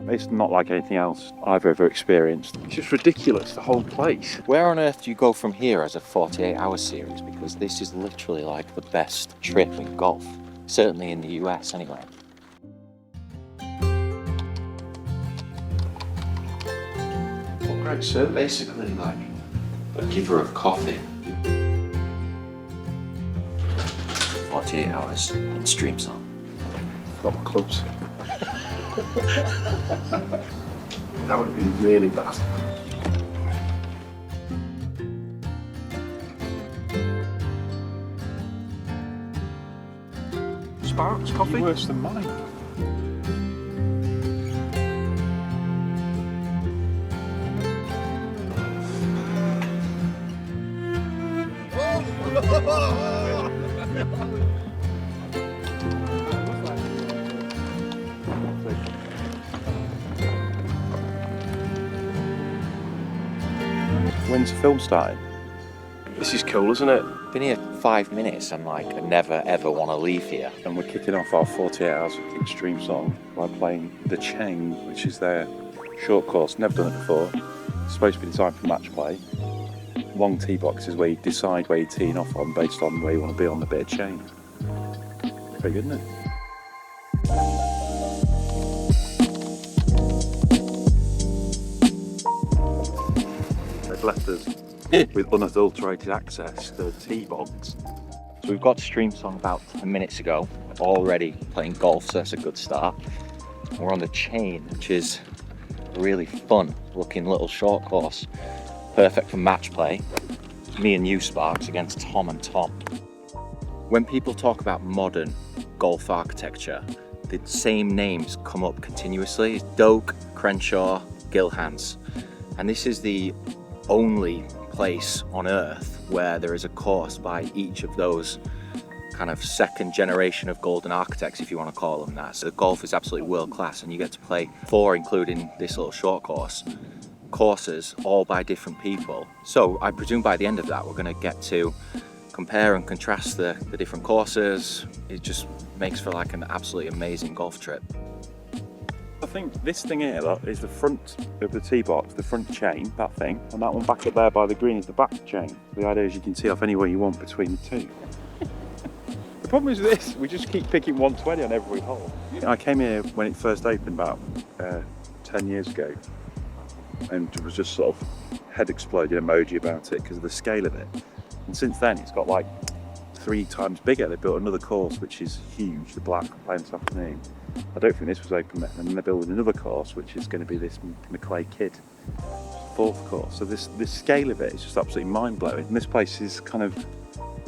It's not like anything else I've ever experienced. It's just ridiculous, the whole place. Where on earth do you go from here as a 48-hour series? Because this is literally like the best trip in golf. Certainly in the US anyway. Well, Greg, so basically like a giver of coffee. 48 hours in Streamsong. Got my clubs. That would have been really bad. Sparks, coffee? Worse than mine. When's the film starting? This is cool, isn't it? Been here 5 minutes, I'm like, I never ever want to leave here. And we're kicking off our 48 hours in Streamsong by playing the Chain, which is their short course. Never done it before. It's supposed to be designed for match play. Long tee box is where you decide where you're teeing off on based on where you want to be on the bit of chain. Pretty good, isn't it? They've left us with unadulterated access to the tee box. So we've got to Streamsong about 10 minutes ago, already playing golf, so that's a good start. We're on the Chain, which is a really fun looking little short course, perfect for match play. It's me and you, Sparks, against Tom and Tom. When people talk about modern golf architecture, the same names come up continuously. Doak, Crenshaw, Gil Hanse. And this is the only place on earth where there is a course by each of those kind of second generation of golden architects, if you want to call them that. So golf is absolutely world class, and you get to play 4, including this little short courses, all by different people. So I presume by the end of that we're going to get to compare and contrast the different courses. It just makes for like an absolutely amazing golf trip. I think this thing here, look, is the front of the tee box, the front chain, that thing, and that one back up there by the green is the back chain. The idea is you can tee off anywhere you want between the two. The problem is this, we just keep picking 120 on every hole. I came here when it first opened about 10 years ago, and it was just sort of head exploding emoji about it because of the scale of it. And since then it's got like 3 times bigger. They built another course which is huge, the Black playing this afternoon. I don't think this was open then, and then they're building another course which is going to be this McLay Kidd 4th course. So this scale of it is just absolutely mind-blowing. And this place is kind of,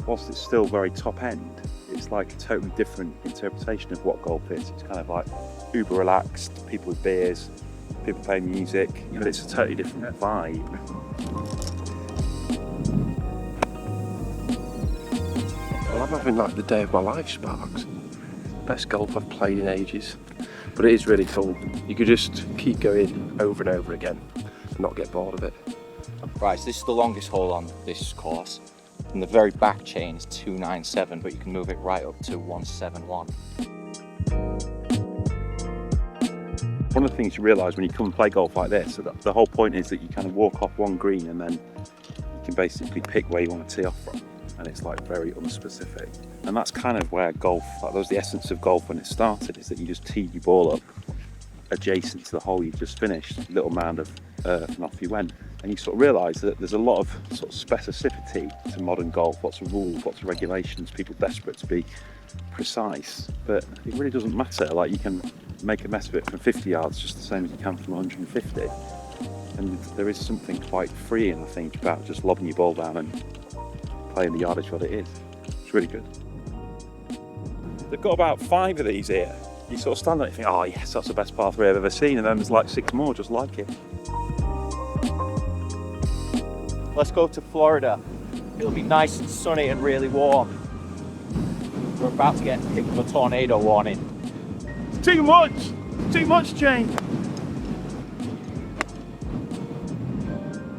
whilst it's still very top end, it's like a totally different interpretation of what golf is. It's kind of like uber relaxed, people with beers, people playing music, but it's a totally different vibe. Well, I'm having like the day of my life, Sparks. Best golf I've played in ages. But it is really cool. You could just keep going over and over again and not get bored of it. Right, so this is the longest hole on this course. And the very back chain is 297, but you can move it right up to 171. One of the things you realise when you come and play golf like this, that the whole point is that you kind of walk off one green and then you can basically pick where you want to tee off from. And it's like very unspecific. And that's kind of where golf, like that was the essence of golf when it started, is that you just teed your ball up adjacent to the hole you've just finished, a little mound of earth, and off you went. And you sort of realise that there's a lot of sort of specificity to modern golf, lots of rules, lots of regulations, people desperate to be precise, but it really doesn't matter. Like you can make a mess of it from 50 yards just the same as you can from 150. And there is something quite freeing, I think, about just lobbing your ball down and playing the yardage what it is. It's really good. They've got about 5 of these here. You sort of stand there and think, oh yes, that's the best par 3 I've ever seen, and then there's like 6 more just like it. Let's go to Florida. It'll be nice and sunny and really warm. We're about to get hit with a tornado warning. Too much! Too much, Jane!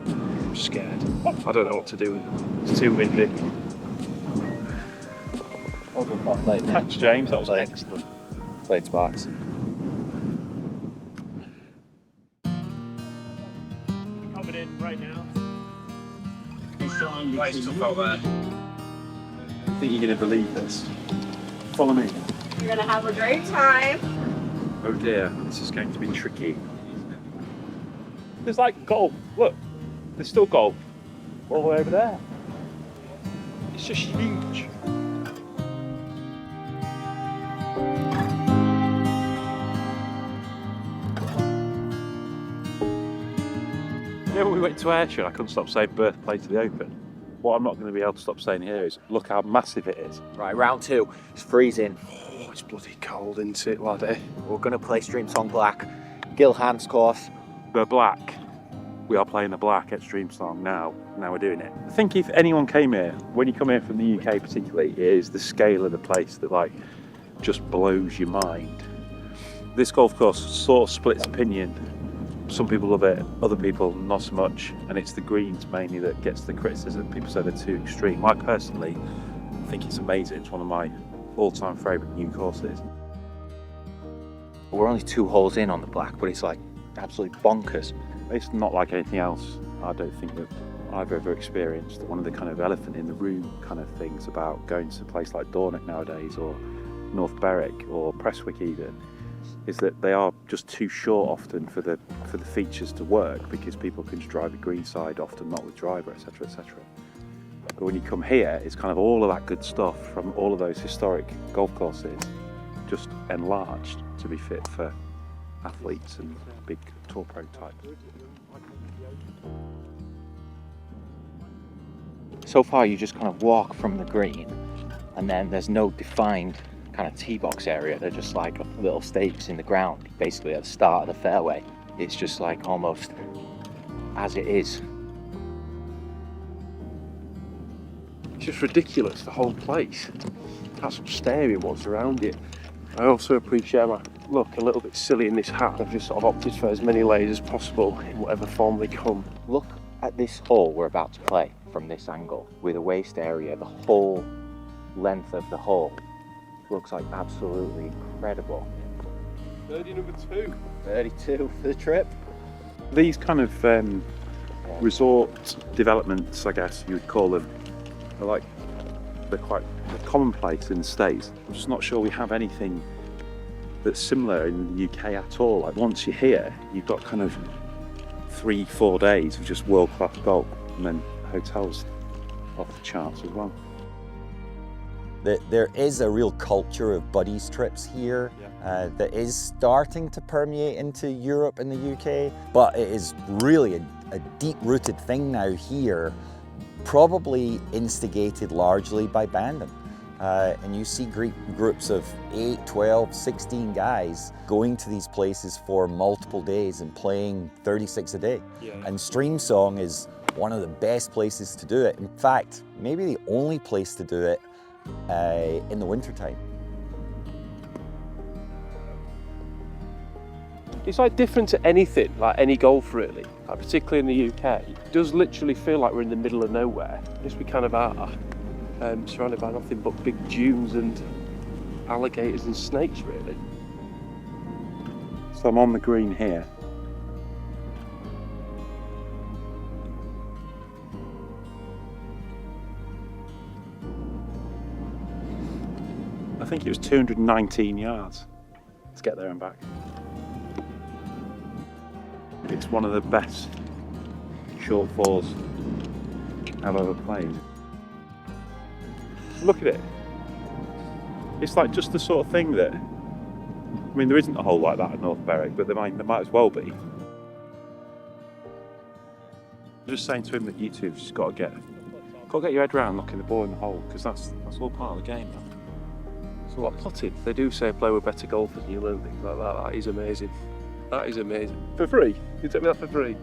I'm scared. I don't know what to do. It's too windy. Thanks, James. That was excellent. Played Sparks. happening right now. Right, stuff out there. I think you're going to believe this. Follow me. You're gonna have a great time. Oh dear, this is going to be tricky. There's like golf. Look, there's still golf all the way over there. It's just huge. You know, when we went to Ayrshire, I couldn't stop saying birthplace of the Open. What I'm not going to be able to stop saying here is look how massive it is. Right, round 2. It's freezing. Oh, it's bloody cold, isn't it, laddie? We're going to play Streamsong Black. Gil Hanse course. The black. We are playing the black at Streamsong now. Now we're doing it. I think if anyone came here, when you come here from the UK particularly, it is the scale of the place that like just blows your mind. This golf course sort of splits opinion. Some people love it, other people not so much, and it's the greens mainly that gets the criticism. People say they're too extreme. I personally think it's amazing. It's one of my all-time favourite new courses. We're only 2 holes in on the black, but it's like absolutely bonkers. It's not like anything else I don't think that I've ever experienced. One of the kind of elephant in the room kind of things about going to a place like Dornoch nowadays, or North Berwick, or Prestwick even, is that they are just too short often for the features to work, because people can just drive a greenside often not with driver, etc, etc. But when you come here, it's kind of all of that good stuff from all of those historic golf courses just enlarged to be fit for athletes and big tour pro types. So far you just kind of walk from the green, and then there's no defined kind of tee box area. They're just like little stakes in the ground, basically at the start of the fairway. It's just like almost as it is. It's just ridiculous, the whole place. That's staring what's around it. I also appreciate I look a little bit silly in this hat. I've just sort of opted for as many layers as possible in whatever form they come. Look at this hole we're about to play from this angle, with a waist area, the whole length of the hole. Looks like absolutely incredible. Birdie number 2. 32 for the trip. These kind of resort developments, I guess you would call them, are they're quite commonplace in the States. I'm just not sure we have anything that's similar in the UK at all. Like once you're here, you've got kind of 3-4 days of just world-class golf, and then hotels off the charts as well. There is a real culture of buddies trips here that is starting to permeate into Europe and the UK, but it is really a deep-rooted thing now here, probably instigated largely by Bandon. And you see groups of 8, 12, 16 guys going to these places for multiple days and playing 36 a day. Yeah. And Streamsong is one of the best places to do it. In fact, maybe the only place to do it in the wintertime. It's like different to anything, like any golf really, like particularly in the UK. It does literally feel like we're in the middle of nowhere. Yes, we kind of are, surrounded by nothing but big dunes and alligators and snakes really. So I'm on the green here. I think it was 219 yards to get there and back. It's one of the best short fours I've ever played. Look at it. It's like just the sort of thing that, I mean, there isn't a hole like that at North Berwick, but there might as well be. I'm just saying to him that you two've just got to get your head round knocking the ball in the hole, because that's all part of the game. So like potted, they do say play with better golfers and you learn things like that. That is amazing. That is amazing. For free? You take me that for free?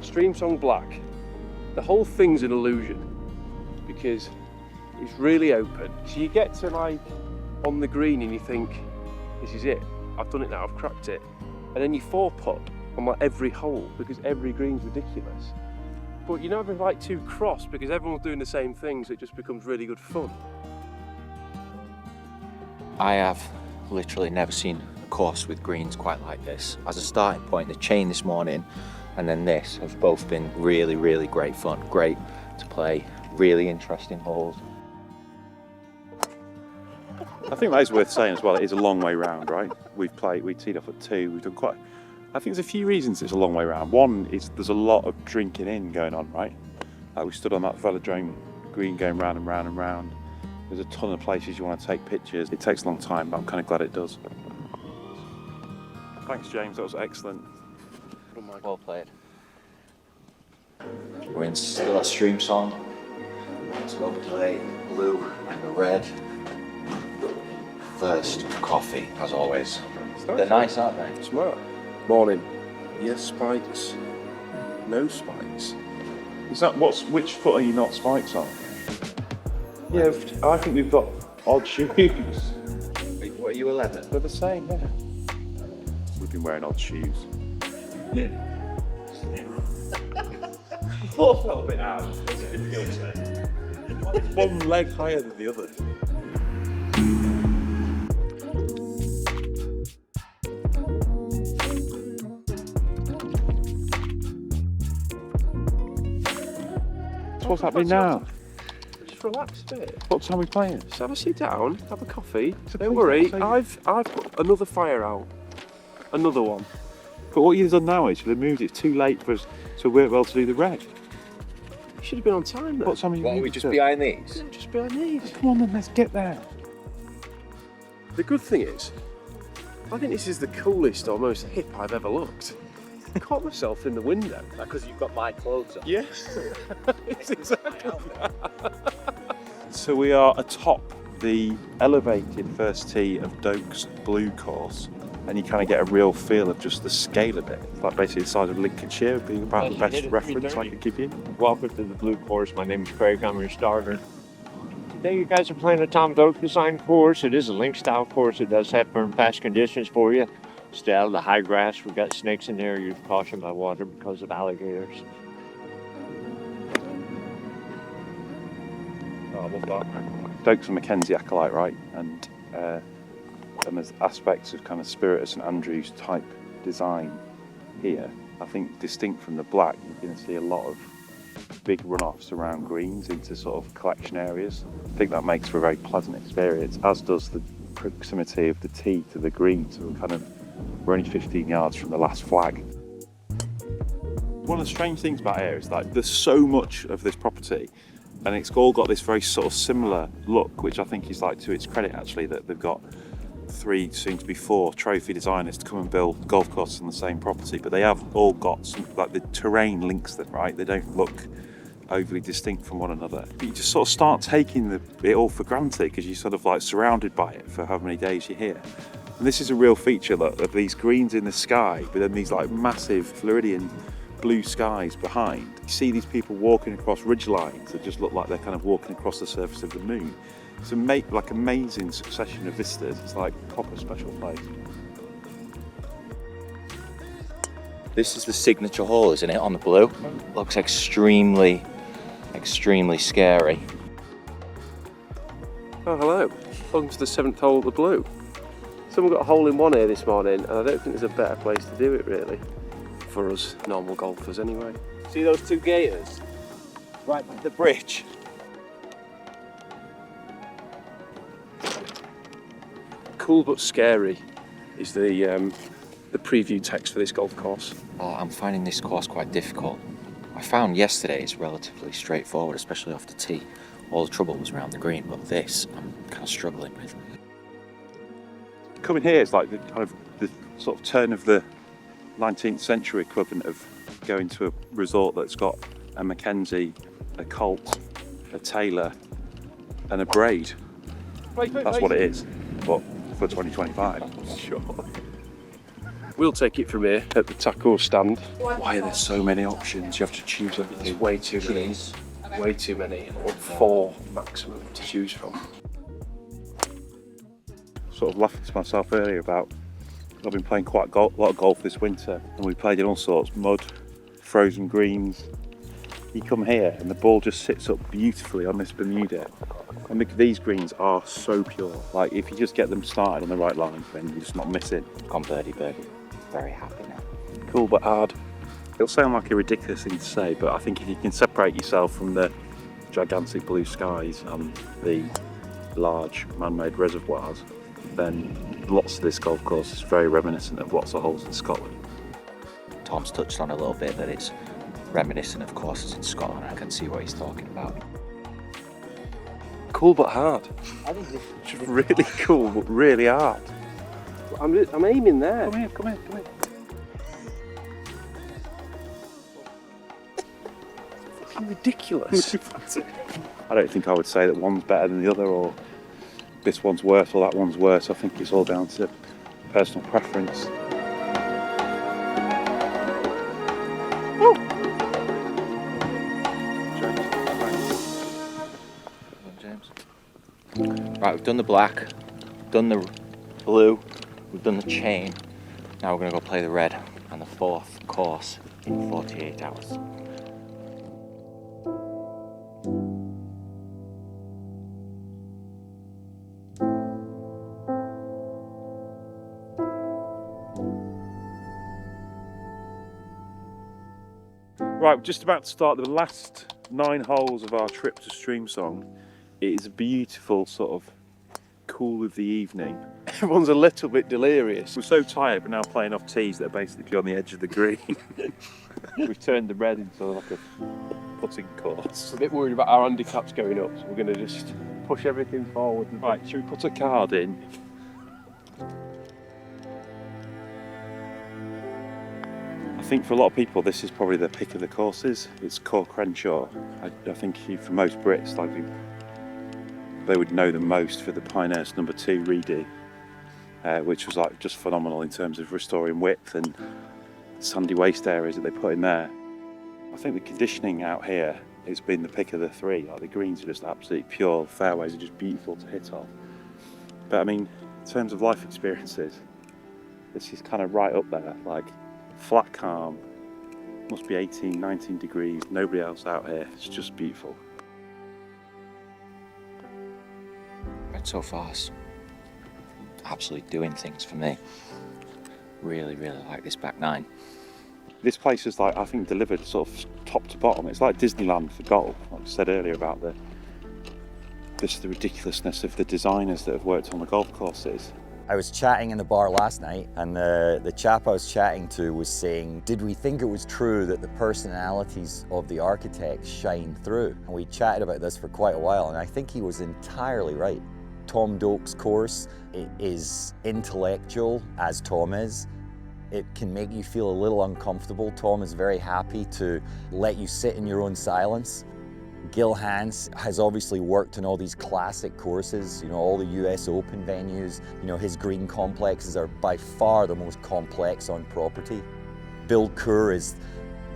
Streamsong Black. The whole thing's an illusion because it's really open. So you get to like on the green and you think, this is it. I've done it now, I've cracked it. And then you 4-putt on like every hole because every green's ridiculous. But you're never like too cross because everyone's doing the same thing, so it just becomes really good fun. I have literally never seen a course with greens quite like this. As a starting point, the chain this morning and then this have both been really, really great fun. Great to play, really interesting holes. I think that is worth saying as well. It is a long way round, right? We teed off at 2. We've done quite. I think there's a few reasons it's a long way round. One is there's a lot of drinking in going on, right? Like we stood on that velodrome green going round and round and round. There's a ton of places you want to take pictures. It takes a long time, but I'm kind of glad it does. Thanks, James. That was excellent. Well played. We're still at Streamsong. Let's go play blue and the red. First, coffee, as always. They're nice, aren't they? Smart. Morning. Yes, spikes. No spikes. Is that which foot are you not spikes on? Yeah, I think we've got odd shoes. What are you, 11? They're the same, yeah. We've been wearing odd shoes. Yeah. I thought I felt a bit out. It's one leg higher than the other. What's happening now? Just relax a bit. What time are we playing? Just have a sit down, have a coffee. Don't worry, I've put another fire out. Another one. But what you've done now is you've moved it too late for us to work well to do the red. You should have been on time then. What time are you What, are we just behind these? Yeah, just behind these. Come on then, let's get there. The good thing is, I think this is the coolest or most hip I've ever looked. I caught myself in the window. Because you've got my clothes on. Yes, it's exactly that. So we are atop the elevated first tee of Doak's blue course, and you kind of get a real feel of just the scale of it. It's like basically the size of Lincolnshire, being about the best reference I could give you. Welcome to the blue course. My name is Craig. I'm your starter. Today you guys are playing a Tom Doak design course. It is a link style course. It does have firm patch conditions for you. Stay out of the high grass. We've got snakes in there. Use caution by water because of alligators. Oh, I love that. Doak's a Mackenzie acolyte, right? And there's aspects of kind of Spirit of St Andrews type design here. I think distinct from the black, you're going to see a lot of big runoffs around greens into sort of collection areas. I think that makes for a very pleasant experience, as does the proximity of the tee to the green. So we're only 15 yards from the last flag. One of the strange things about here is that there's so much of this property and it's all got this very sort of similar look, which I think is like to its credit actually, that they've got 3, soon to be 4 trophy designers to come and build golf courses on the same property, but they have all got some, like the terrain links them, right? They don't look overly distinct from one another. But you just sort of start taking it all for granted because you're sort of like surrounded by it for however many days you're here. And this is a real feature, look, of these greens in the sky, but then these like massive Floridian blue skies behind. You see these people walking across ridge lines that just look like they're kind of walking across the surface of the moon. It's like amazing succession of vistas. It's like a proper special place. This is the signature hole, isn't it, on the blue? Looks extremely, extremely scary. Oh, hello. Welcome to the 7th hole of the blue. Someone got a hole in one here this morning, and I don't think there's a better place to do it, really. For us normal golfers, anyway. See those 2 gators? Right by the bridge. Cool but scary is the preview text for this golf course. Oh, I'm finding this course quite difficult. I found yesterday it's relatively straightforward, especially off the tee. All the trouble was around the green, but this I'm kind of struggling with. Coming here is like the sort of turn of the 19th century equivalent of going to a resort that's got a Mackenzie, a Colt, a Taylor and a Braid. That's what it is, but for 2025. Sure. We'll take it from here at the taco stand. Why are there so many options? You have to choose everything. There's way too many. Way too many. Or 4 maximum to choose from. Sort of laughing to myself earlier about I've been playing quite a lot of golf this winter, and we played in all sorts, mud, frozen greens. You come here and the ball just sits up beautifully on this Bermuda, And these greens are so pure. Like if you just get them started on the right line, then you're just not missing. Gone birdie. Very happy now. Cool but hard. It'll sound like a ridiculous thing to say, but I think if you can separate yourself from the gigantic blue skies and the large man-made reservoirs, then lots of this golf course is very reminiscent of lots of holes in Scotland. Tom's touched on a little bit that it's reminiscent of courses in Scotland. I can see what he's talking about. Cool but hard. I think It's really cool, but really hard. I'm aiming there. Come here. Fucking ridiculous. I don't think I would say that one's better than the other, or this one's worse or that one's worse. I think it's all down to personal preference. Right, we've done the black, done the blue, we've done the chain. Now we're going to go play the red and the fourth course in 48 hours. Right, we're just about to start the last 9 holes of our trip to Streamsong. It is a beautiful sort of cool of the evening. Everyone's a little bit delirious. We're so tired, we're now playing off tees that are basically on the edge of the green. We've turned the red into like a putting course. I'm a bit worried about our handicaps going up, so we're going to just push everything forward. Right, should we put a card in? I think for a lot of people this is probably the pick of the courses. It's Coore Crenshaw. I think for most Brits, like they would know the most for the Pinehurst number 2 redo, which was like just phenomenal in terms of restoring width and sandy waste areas that they put in there. I think the conditioning out here has been the pick of the 3. Like the greens are just absolutely pure, fairways are just beautiful to hit off. But I mean, in terms of life experiences, this is kind of right up there. Like flat calm, must be 18, 19 degrees, nobody else out here. It's just beautiful. So far, it's absolutely doing things for me. Really like this back 9. This place is like, I think, delivered sort of top to bottom. It's like Disneyland for golf. Like I said earlier about the ridiculousness of the designers that have worked on the golf courses. I was chatting in the bar last night, and the chap I was chatting to was saying, did we think it was true that the personalities of the architects shine through? And we chatted about this for quite a while, and I think he was entirely right. Tom Doak's course is intellectual, as Tom is. It can make you feel a little uncomfortable. Tom is very happy to let you sit in your own silence. Gil Hanse has obviously worked on all these classic courses, you know, all the US Open venues. You know, his green complexes are by far the most complex on property. Bill Coore is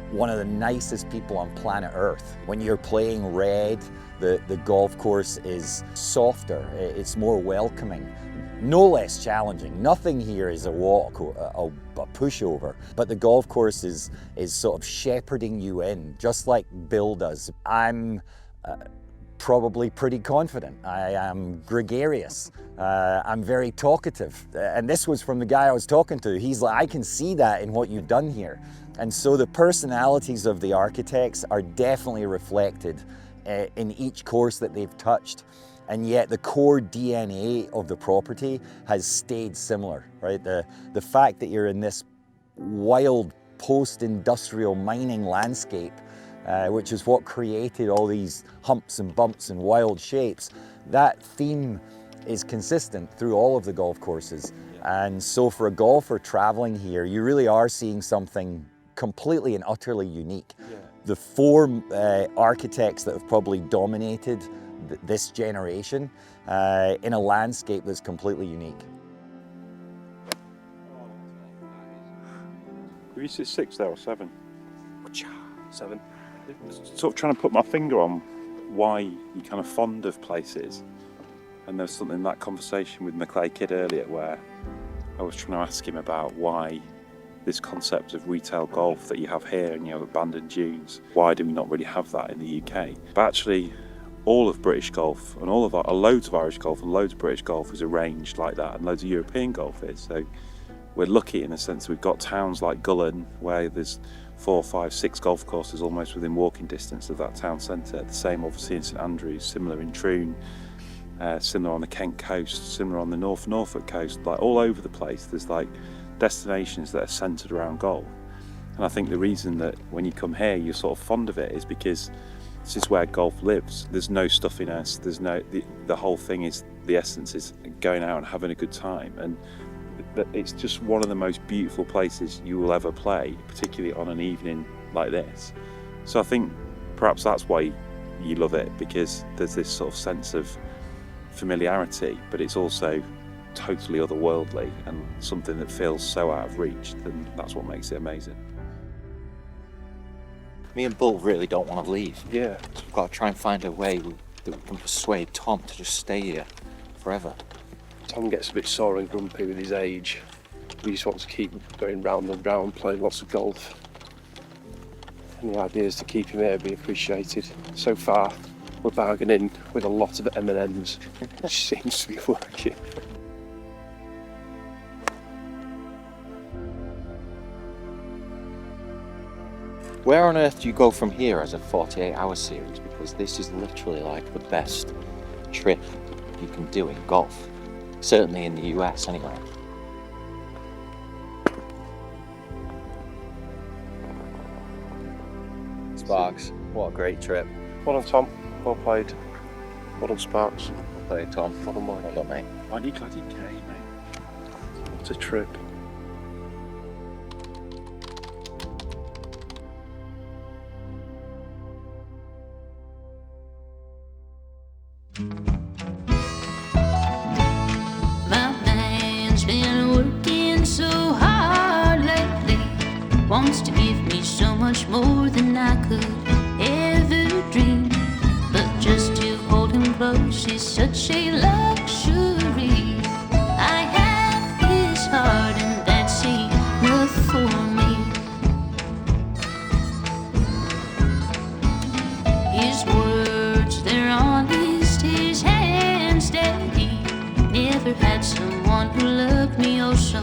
one of the nicest people on planet Earth. When you're playing red, the golf course is softer, it's more welcoming, no less challenging. Nothing here is a walk or a pushover, but the golf course is sort of shepherding you in, just like Bill does. I'm probably pretty confident. I am gregarious. I'm very talkative. And this was from the guy I was talking to. He's like, I can see that in what you've done here. And so the personalities of the architects are definitely reflected in each course that they've touched. And yet the core DNA of the property has stayed similar, right? The fact that you're in this wild post-industrial mining landscape, which is what created all these humps and bumps and wild shapes, that theme is consistent through all of the golf courses. And so for a golfer traveling here, you really are seeing something completely and utterly unique. The 4 architects that have probably dominated this generation in a landscape that's completely unique. Were you 6 there or 7? 7. Sort of trying to put my finger on why you're kind of fond of places. And there was something in that conversation with McLay Kidd earlier where I was trying to ask him about why this concept of retail golf that you have here and you have abandoned dunes, why do we not really have that in the UK? But actually, all of British golf and all of loads of Irish golf and loads of British golf is arranged like that, and loads of European golf is. So we're lucky in the sense we've got towns like Gullen where there's 4, 5, 6 golf courses almost within walking distance of that town centre. The same obviously in St Andrews, similar in Troon, similar on the Kent coast, similar on the Norfolk coast. Like all over the place there's like destinations that are centred around golf. And I think the reason that when you come here you're sort of fond of it is because this is where golf lives. There's no stuffiness, there's no, the whole thing is, the essence is going out and having a good time, and it's just one of the most beautiful places you will ever play, particularly on an evening like this. So I think perhaps that's why you love it, because there's this sort of sense of familiarity, but it's also totally otherworldly and something that feels so out of reach, and that's what makes it amazing. Me and Bull really don't want to leave. Yeah. We've got to try and find a way that we can persuade Tom to just stay here forever. Tom gets a bit sore and grumpy with his age. He just wants to keep going round and round, playing lots of golf. And the idea is to keep him here, be appreciated. So far, we're bargaining with a lot of M&Ms, which seems to be working. Where on earth do you go from here as a 48-hour series? Because this is literally like the best trip you can do in golf. Certainly in the US anyway. Sparks, what a great trip. Well done, Tom. Well played. Well done, Sparks. Well played, Tom. Well done, Mike. Well done, mate. Why do you glad you came, mate? What a trip. Wants to give me so much more than I could ever dream, but just to hold him close is such a luxury. I have his heart and that's enough for me. His words, they're honest, his hands steady. Never had someone who loved me oh so